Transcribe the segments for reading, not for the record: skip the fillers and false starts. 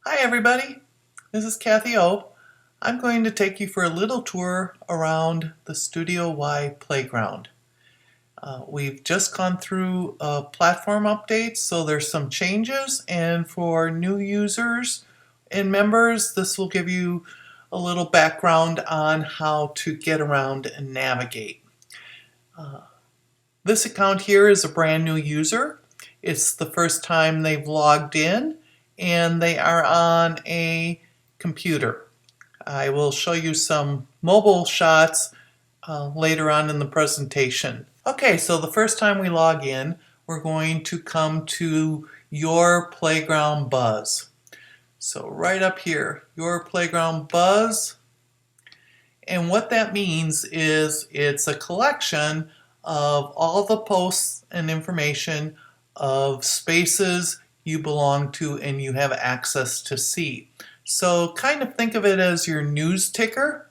Hi everybody, this is Kathy O. I'm going to take you for a little tour around the Studio Y playground. We've just gone through a platform update, so there's some changes, and for new users and members, this will give you a little background on how to get around and navigate. This account here is a brand new user. It's the first time they've logged in and they are on a computer. I will show you some mobile shots later on in the presentation. Okay, so the first time we log in, we're going to come to Your Playground Buzz. So right up here, Your Playground Buzz. And what that means is it's a collection of all the posts and information of spaces you belong to and you have access to see. So kind of think of it as your news ticker.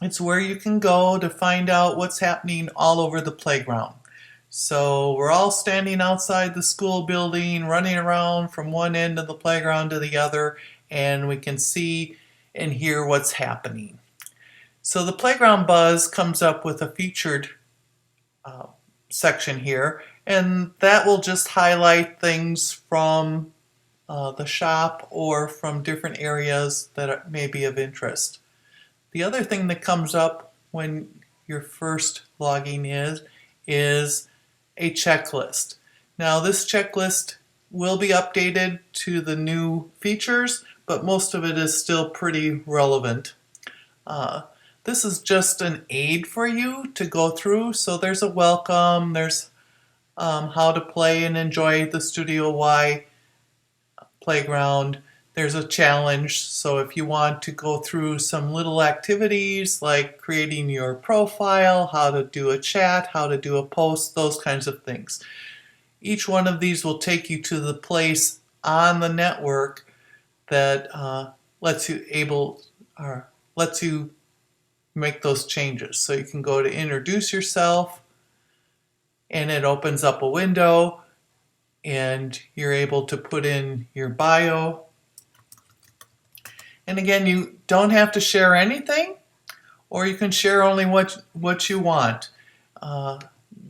It's where you can go to find out what's happening all over the playground. So we're all standing outside the school building, running around from one end of the playground to the other, and we can see and hear what's happening. So the Playground Buzz comes up with a featured section here, and that will just highlight things from the shop or from different areas that may be of interest. The other thing that comes up when you're first logging is a checklist. Now this checklist will be updated to the new features, but most of it is still pretty relevant. This is just an aid for you to go through. So there's a welcome, there's how to play and enjoy the Studio Y playground. There's a challenge, so if you want to go through some little activities like creating your profile, how to do a chat, how to do a post, those kinds of things. Each one of these will take you to the place on the network that lets you make those changes. So you can go to introduce yourself and it opens up a window and you're able to put in your bio. And again, you don't have to share anything, or you can share only what you want.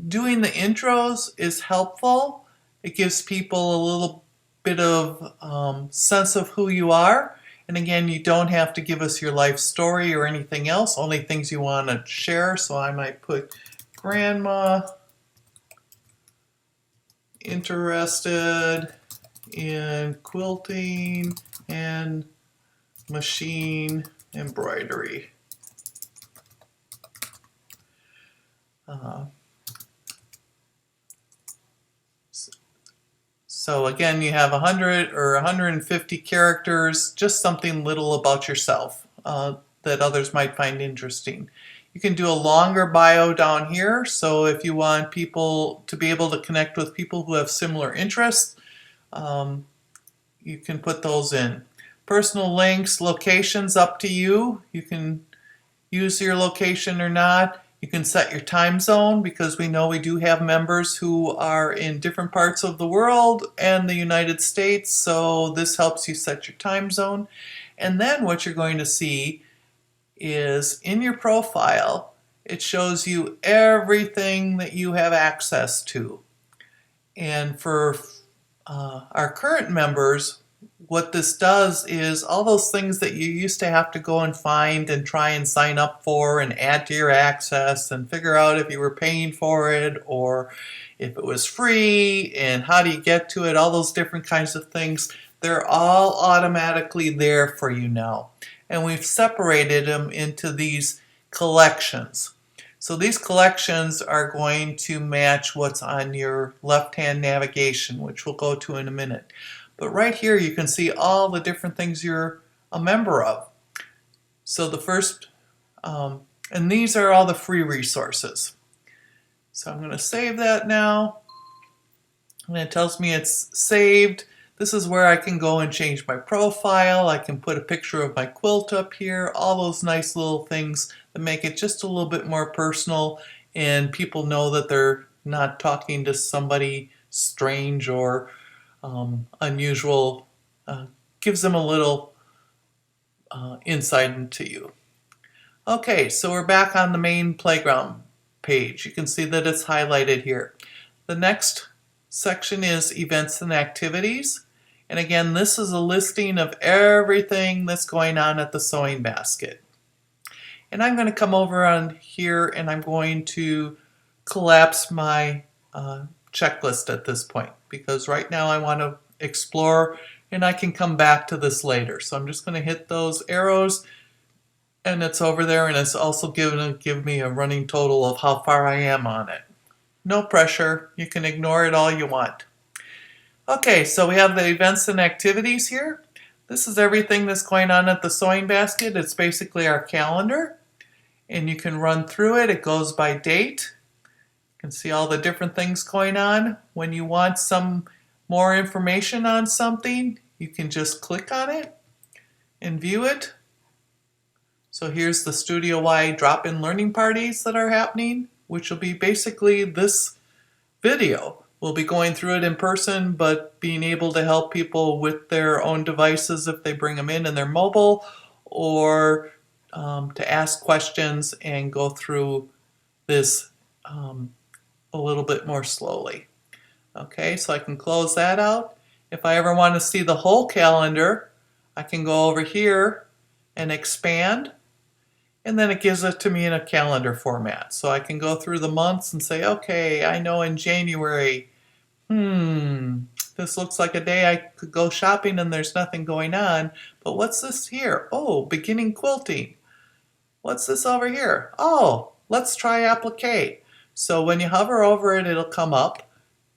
Doing the intros is helpful. It gives people a little bit of sense of who you are. And again, you don't have to give us your life story or anything else, only things you want to share. So I might put grandma interested in quilting and machine embroidery. So again, you have 100 or 150 characters, just something little about yourself that others might find interesting. You can do a longer bio down here, so if you want people to be able to connect with people who have similar interests, you can put those in. Personal links, locations, up to you. You can use your location or not. You can set your time zone, because we know we do have members who are in different parts of the world and the United States, so this helps you set your time zone. And then what you're going to see is in your profile, it shows you everything that you have access to. And for our current members, what this does is all those things that you used to have to go and find and try and sign up for and add to your access and figure out if you were paying for it or if it was free and how do you get to it, all those different kinds of things, they're all automatically there for you now. And we've separated them into these collections. So these collections are going to match what's on your left-hand navigation, which we'll go to in a minute. But right here you can see all the different things you're a member of. So the first, and these are all the free resources. So I'm going to save that now. And it tells me it's saved. This is where I can go and change my profile. I can put a picture of my quilt up here. All those nice little things that make it just a little bit more personal, and people know that they're not talking to somebody strange or unusual gives them a little insight into you. Okay, so we're back on the main playground page. You can see that it's highlighted here. The next section is events and activities. And again, this is a listing of everything that's going on at the sewing basket. And I'm going to come over on here and I'm going to collapse my checklist at this point, because right now I want to explore and I can come back to this later. So I'm just going to hit those arrows and it's over there, and it's also going to give me a running total of how far I am on it. No pressure. You can ignore it all you want. Okay, so we have the events and activities here. This is everything that's going on at the sewing basket. It's basically our calendar, and you can run through it. It goes by date. You can see all the different things going on. When you want some more information on something, you can just click on it and view it. So here's the studio-wide drop-in learning parties that are happening, which will be basically this video. We'll be going through it in person, but being able to help people with their own devices if they bring them in their mobile, or to ask questions and go through this a little bit more slowly. Okay, so I can close that out. If I ever want to see the whole calendar, I can go over here and expand, and then it gives it to me in a calendar format. So I can go through the months and say, okay, I know in January, this looks like a day I could go shopping and there's nothing going on, but what's this here? Oh, beginning quilting. What's this over here? Oh, let's try applique. So when you hover over it, it'll come up,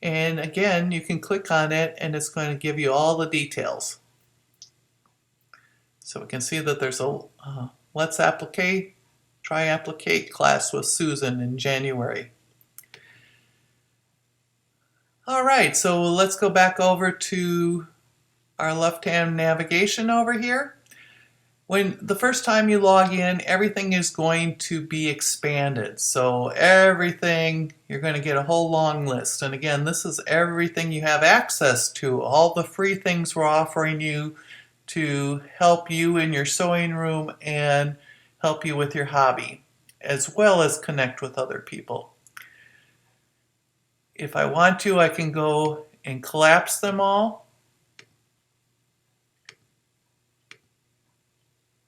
and again, you can click on it and it's going to give you all the details. So we can see that there's a Let's Applique, Try Applique class with Susan in January. All right, so let's go back over to our left-hand navigation over here. When the first time you log in, everything is going to be expanded. So everything, you're going to get a whole long list. And again, this is everything you have access to, all the free things we're offering you to help you in your sewing room and help you with your hobby, as well as connect with other people. If I want to, I can go and collapse them all.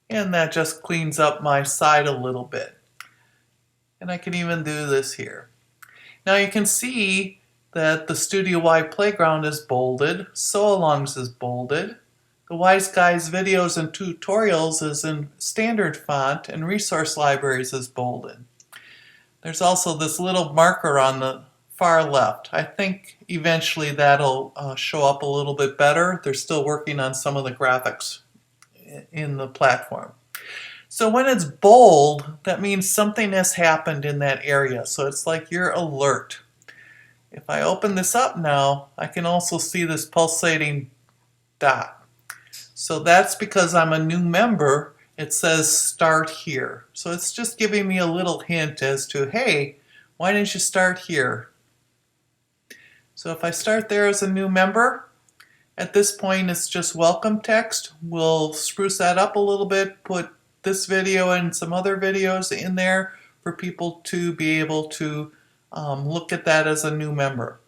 And that just cleans up my side a little bit. And I can even do this here. Now you can see that the studio-wide playground is bolded, sew-alongs is bolded, the Wise Guys videos and tutorials is in standard font, and resource libraries is bolded. There's also this little marker on the far left. I think eventually that'll show up a little bit better. They're still working on some of the graphics in the platform. So when it's bold, that means something has happened in that area. So it's like you're alert. If I open this up now, I can also see this pulsating dot. So that's because I'm a new member. It says start here. So it's just giving me a little hint as to, hey, why didn't you start here? So if I start there as a new member, at this point it's just welcome text. We'll spruce that up a little bit, put this video and some other videos in there for people to be able to look at that as a new member.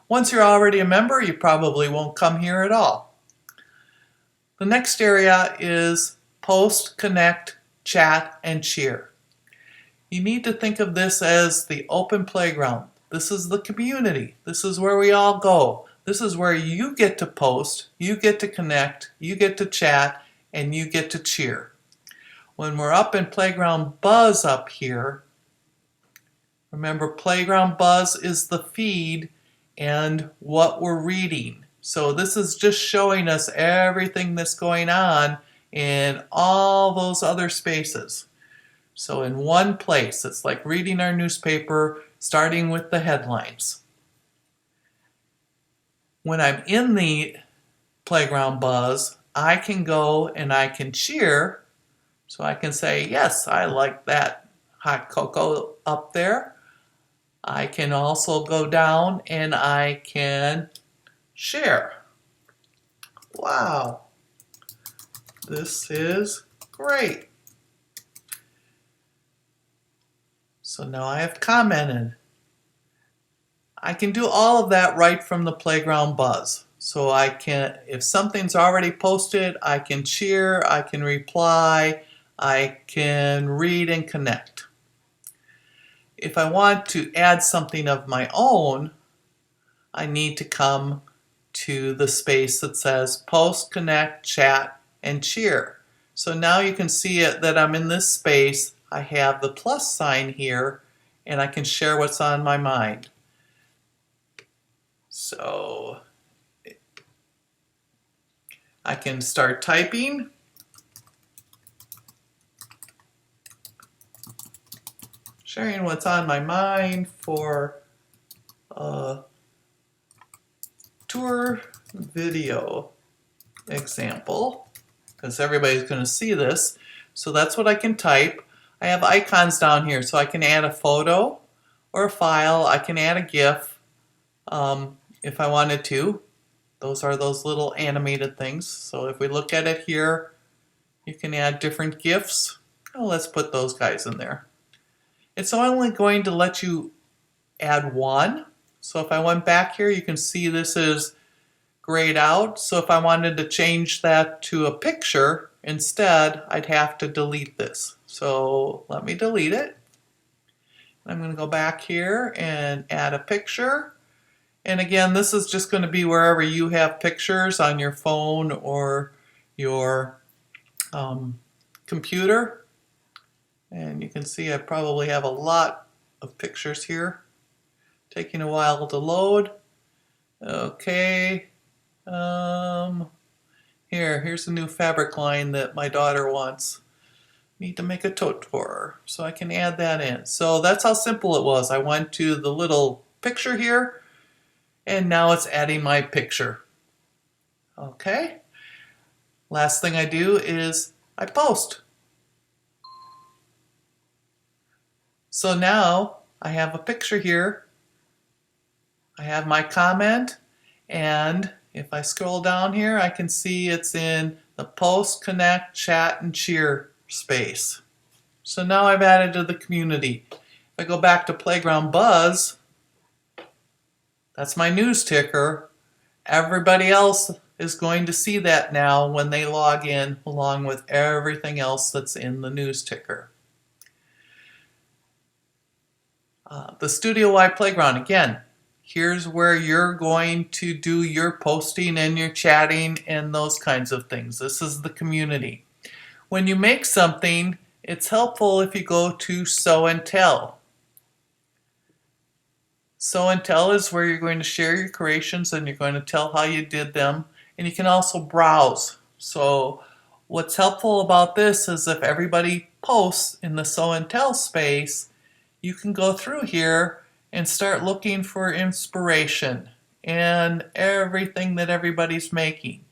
Once you're already a member, you probably won't come here at all. The next area is post, connect, chat, and cheer. You need to think of this as the open playground. This is the community. This is where we all go. This is where you get to post, you get to connect, you get to chat, and you get to cheer. When we're up in Playground Buzz up here, remember Playground Buzz is the feed and what we're reading. So this is just showing us everything that's going on in all those other spaces. So in one place, it's like reading our newspaper, starting with the headlines. When I'm in the Playground Buzz, I can go and I can cheer. So I can say, yes, I like that hot cocoa up there. I can also go down and I can share. Wow. This is great. So now I have commented. I can do all of that right from the Playground Buzz. So I can, if something's already posted, I can cheer, I can reply, I can read and connect. If I want to add something of my own, I need to come to the space that says post, connect, chat, and cheer. So now you can see it that I'm in this space. I have the plus sign here, and I can share what's on my mind. So I can start typing. Sharing what's on my mind for a tour video example, because everybody's going to see this. So that's what I can type. I have icons down here, so I can add a photo or a file. I can add a GIF if I wanted to. Those are those little animated things. So if we look at it here, you can add different GIFs. Oh, let's put those guys in there. It's only going to let you add one. So if I went back here, you can see this is grayed out. So if I wanted to change that to a picture instead, I'd have to delete this. So let me delete it. I'm going to go back here and add a picture. And again, this is just going to be wherever you have pictures on your phone or your computer. And you can see I probably have a lot of pictures here. Taking a while to load. Okay. Here's a new fabric line that my daughter wants me to make a tote for her. So I can add that in. So that's how simple it was. I went to the little picture here, and now it's adding my picture. Okay. Last thing I do is I post. So now I have a picture here. I have my comment, and if I scroll down here, I can see it's in the post, connect, chat, and cheer space. So now I've added to the community. If I go back to Playground Buzz, that's my news ticker. Everybody else is going to see that now when they log in, along with everything else that's in the news ticker. The Studio-wide Playground, again, here's where you're going to do your posting and your chatting and those kinds of things. This is the community. When you make something, it's helpful if you go to Sew and Tell. Sew and Tell is where you're going to share your creations and you're going to tell how you did them. And you can also browse. So what's helpful about this is if everybody posts in the Sew and Tell space, you can go through here and start looking for inspiration and everything that everybody's making.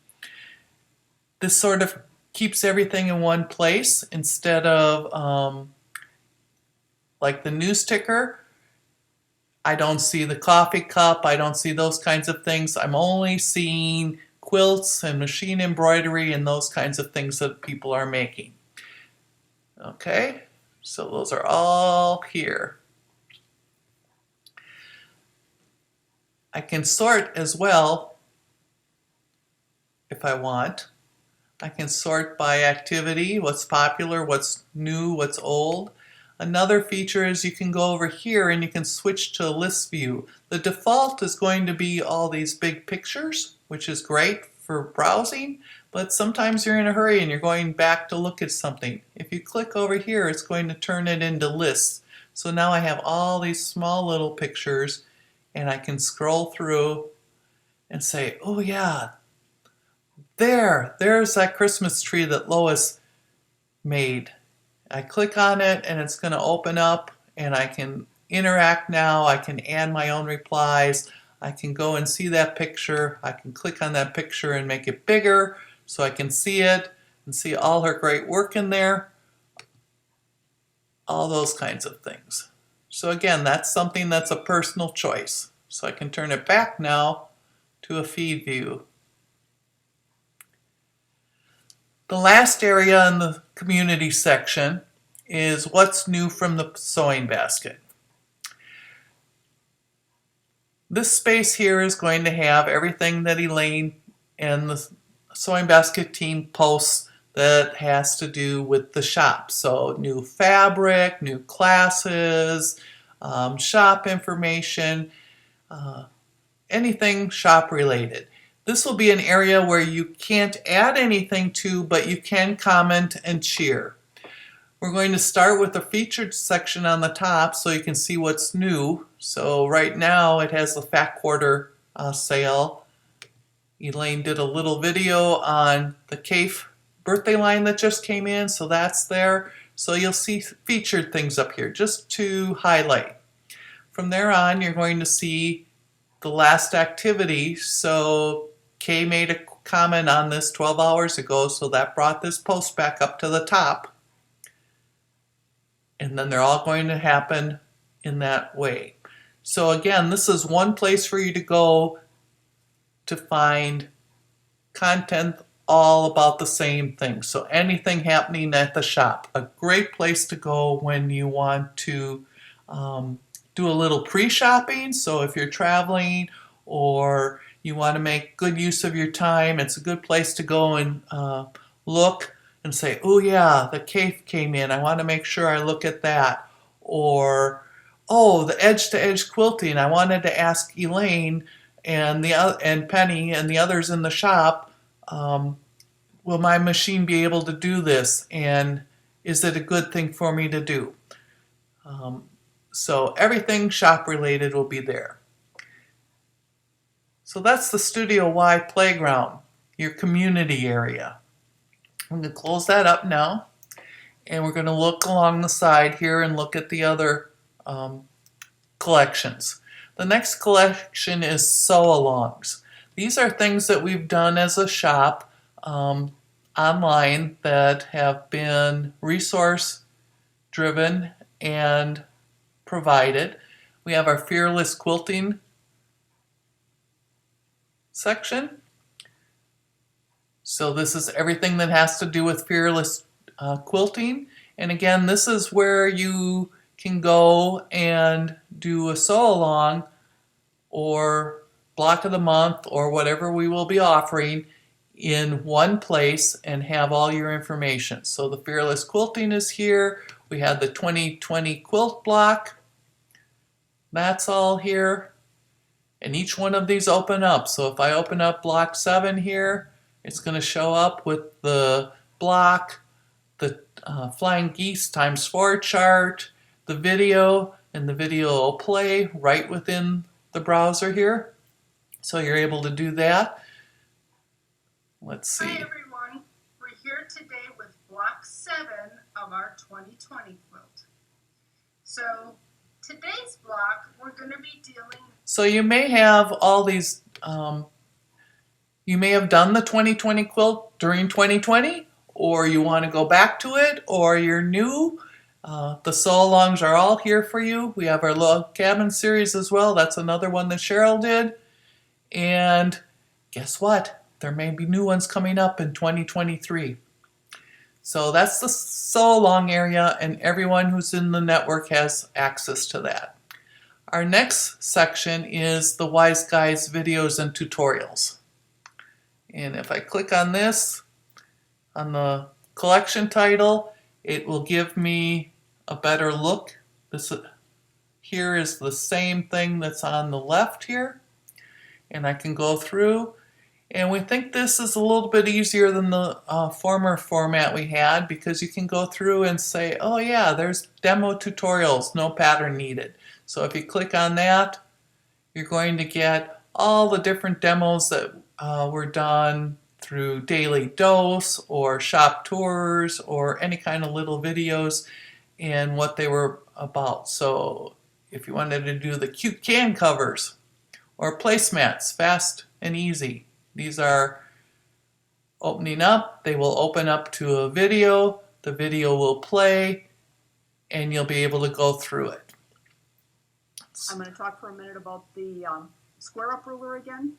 This sort of keeps everything in one place instead of like the news ticker. I don't see the coffee cup, I don't see those kinds of things. I'm only seeing quilts and machine embroidery and those kinds of things that people are making. Okay, so those are all here. I can sort as well if I want. I can sort by activity, what's popular, what's new, what's old. Another feature is you can go over here and you can switch to list view. The default is going to be all these big pictures, which is great for browsing, but sometimes you're in a hurry and you're going back to look at something. If you click over here, it's going to turn it into lists. So now I have all these small little pictures and I can scroll through and say, oh yeah, there's that Christmas tree that Lois made. I click on it and it's going to open up and I can interact now. I can add my own replies. I can go and see that picture. I can click on that picture and make it bigger so I can see it and see all her great work in there. All those kinds of things. So again, that's something that's a personal choice. So I can turn it back now to a feed view. The last area in the community section is what's new from the sewing basket. This space here is going to have everything that Elaine and the sewing basket team posts that has to do with the shop. So new fabric, new classes, shop information, anything shop related. This will be an area where you can't add anything to, but you can comment and cheer. We're going to start with the featured section on the top so you can see what's new. So right now it has the fat quarter sale. Elaine did a little video on the CAFE birthday line that just came in, so that's there. So you'll see featured things up here just to highlight. From there on, you're going to see the last activity. So Kay made a comment on this 12 hours ago, so that brought this post back up to the top. And then they're all going to happen in that way. So again, this is one place for you to go to find content all about the same thing. So anything happening at the shop, a great place to go when you want to do a little pre-shopping. So if you're traveling or you want to make good use of your time, it's a good place to go and look and say, oh yeah, the CAFE came in, I want to make sure I look at that. Or, oh, the edge-to-edge quilting, I wanted to ask Elaine and Penny and the others in the shop, will my machine be able to do this, and is it a good thing for me to do? So everything shop related will be there. So that's the Studio Y playground, your community area. I'm going to close that up now, and we're going to look along the side here and look at the other collections. The next collection is sew-alongs. These are things that we've done as a shop online that have been resource driven and provided. We have our Fearless Quilting section. So this is everything that has to do with Fearless quilting. And again, this is where you can go and do a sew-along or block of the month or whatever we will be offering in one place and have all your information. So the Fearless Quilting is here. We have the 2020 quilt block. That's all here. And each one of these open up. So if I open up block 7 here, it's going to show up with the block, the flying geese ×4 chart, the video, and the video will play right within the browser here. So you're able to do that. Let's see. Hi everyone, we're here today with block 7 of our 2020 quilt. So today's block we're going to be dealing. So you may have all these, you may have done the 2020 quilt during 2020, or you want to go back to it, or you're new. The sew-alongs are all here for you. We have our log cabin series as well. That's another one that Cheryl did. And guess what? There may be new ones coming up in 2023. So that's the sew-along area, and everyone who's in the network has access to that. Our next section is the Wise Guys videos and tutorials. And if I click on this, on the collection title, it will give me a better look. This here is the same thing that's on the left here. And I can go through, and we think this is a little bit easier than the former format we had, because you can go through and say, oh yeah, there's demo tutorials, no pattern needed. So if you click on that, you're going to get all the different demos that were done through Daily Dose or shop tours or any kind of little videos and what they were about. So if you wanted to do the cute can covers or placemats, fast and easy, these are opening up. They will open up to a video. The video will play, and you'll be able to go through it. I'm going to talk for a minute about the square up ruler again.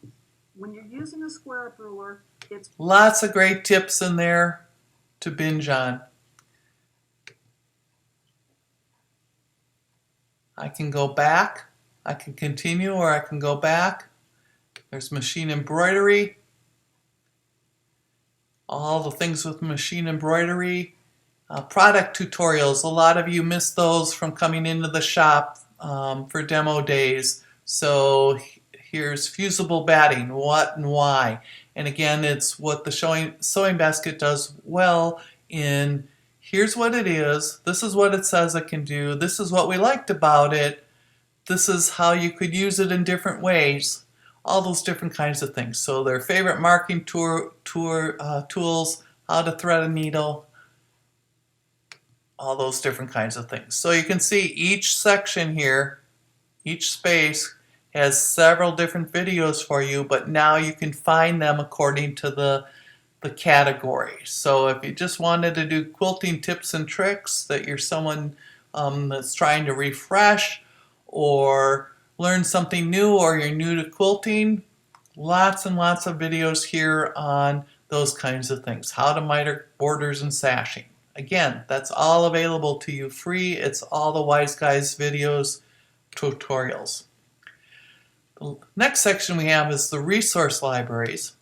When you're using a square up ruler, it's lots of great tips in there. to binge on. I can go back, I can continue, or I can go back. There's machine embroidery, all the things with machine embroidery. Product tutorials, a lot of you missed those from coming into the shop for demo days. So here's fusible batting, what and why. And again, it's what the sewing basket does well in here's what it is, this is what it says it can do, this is what we liked about it, this is how you could use it in different ways, all those different kinds of things. So their favorite marking tools, how to thread a needle, all those different kinds of things. So you can see each section here, each space has several different videos for you, but now you can find them according to the category. So if you just wanted to do quilting tips and tricks, that you're someone that's trying to refresh or learn something new, or you're new to quilting, lots and lots of videos here on those kinds of things. How to miter borders and sashing. Again, that's all available to you free. It's all the Wise Guys videos, tutorials. The next section we have is the resource libraries.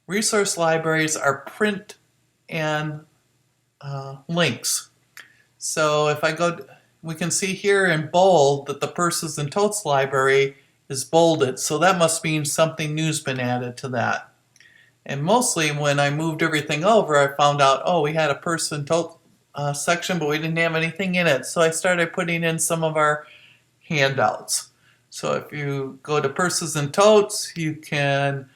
Resource libraries are print and links. So if I go, we can see here in bold that the Purses and Totes library is bolded. So that must mean something new's been added to that. And mostly when I moved everything over, I found out, oh, we had a purse and tote section, but we didn't have anything in it. So I started putting in some of our handouts. So if you go to Purses and Totes, you can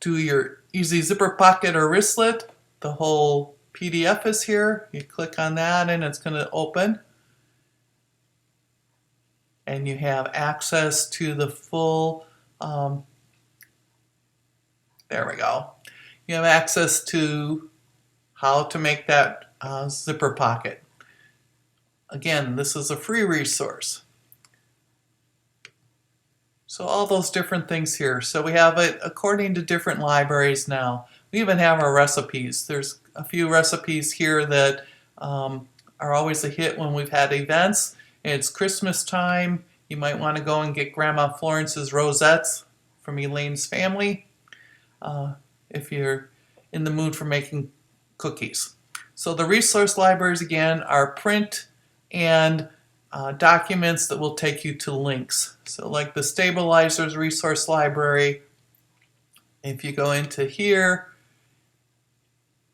do your easy zipper pocket or wristlet. The whole PDF is here. You click on that and it's going to open. And you have access to the full there we go. You have access to how to make that zipper pocket. Again, this is a free resource. So all those different things here. So we have it according to different libraries now. We even have our recipes. There's a few recipes here that are always a hit when we've had events. It's Christmas time. You might want to go and get Grandma Florence's rosettes from Elaine's family. If you're in the mood for making cookies. So the resource libraries again are print and documents that will take you to links. So like the Stabilizers resource library, if you go into here,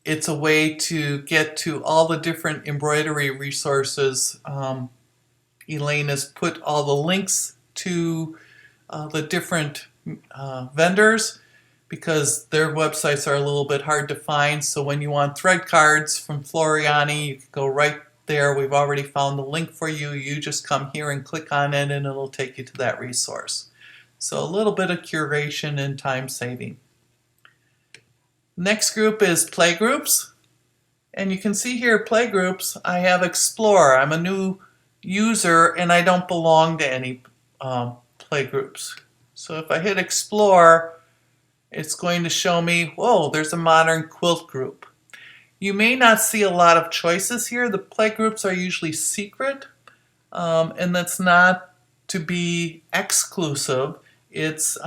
it's a way to get to all the different embroidery resources. Elaine has put all the links to the different vendors, because their websites are a little bit hard to find. So when you want thread cards from Floriani, you can go right there. We've already found the link for you. You just come here and click on it and it'll take you to that resource. So a little bit of curation and time saving. Next group is play groups. And you can see here play groups. I have Explore. I'm a new user and I don't belong to any play groups. So if I hit Explore, it's going to show me, whoa, there's a modern quilt group. You may not see a lot of choices here. The play groups are usually secret, and that's not to be exclusive. It's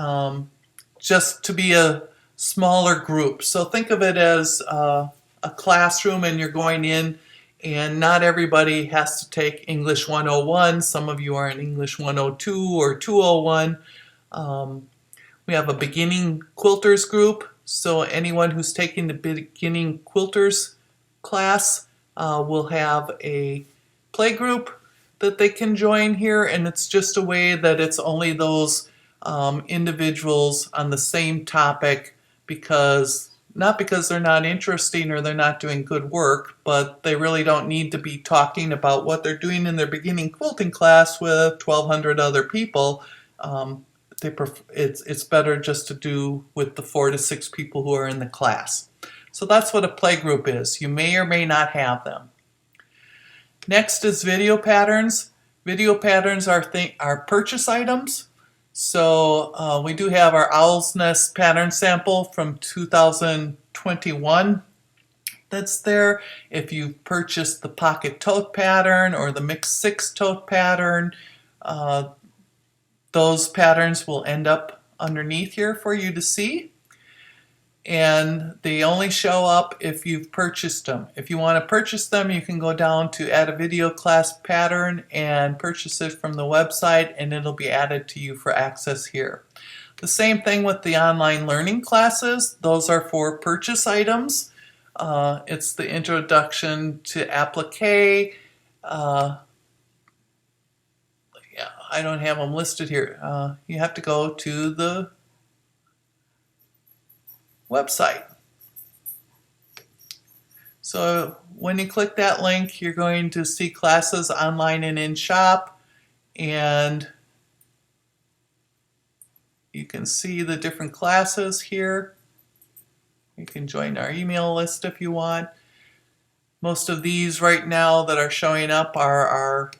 just to be a smaller group. So think of it as a classroom and you're going in, and not everybody has to take English 101. Some of you are in English 102 or 201. We have a beginning quilters group, so anyone who's taking the beginning quilters class will have a play group that they can join here, and it's just a way that it's only those individuals on the same topic, not because they're not interesting or they're not doing good work, but they really don't need to be talking about what they're doing in their beginning quilting class with 1,200 other people. It's better just to do with the 4 to 6 people who are in the class. So that's what a play group is. You may or may not have them. Next is video patterns. Video patterns are purchase items. So we do have our Owl's Nest pattern sample from 2021 that's there. If you've purchased the pocket tote pattern or the mixed 6 tote pattern, those patterns will end up underneath here for you to see. And they only show up if you've purchased them. If you want to purchase them, you can go down to add a video class pattern and purchase it from the website, and it'll be added to you for access here. The same thing with the online learning classes. Those are for purchase items. It's the introduction to applique. Yeah, I don't have them listed here. You have to go to the website. So when you click that link, you're going to see classes online and in shop, and you can see the different classes here. You can join our email list if you want. Most of these right now that are showing up are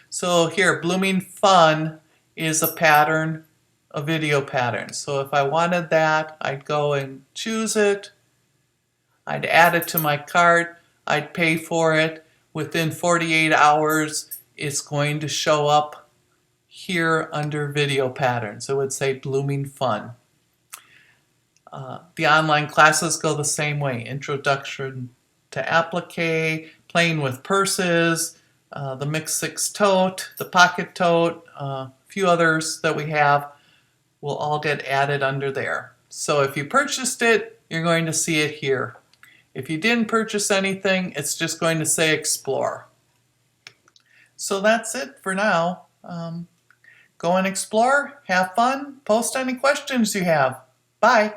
so here, Blooming Fun is a pattern, a video pattern. So if I wanted that, I'd go and choose it. I'd add it to my cart. I'd pay for it. Within 48 hours, it's going to show up here under video patterns. It would say Blooming Fun. The online classes go the same way. Introduction to applique, playing with purses, the mixed 6 tote, the pocket tote, a few others that we have will all get added under there. So if you purchased it, you're going to see it here. If you didn't purchase anything, it's just going to say explore. So that's it for now. Go and explore, have fun, post any questions you have. Bye.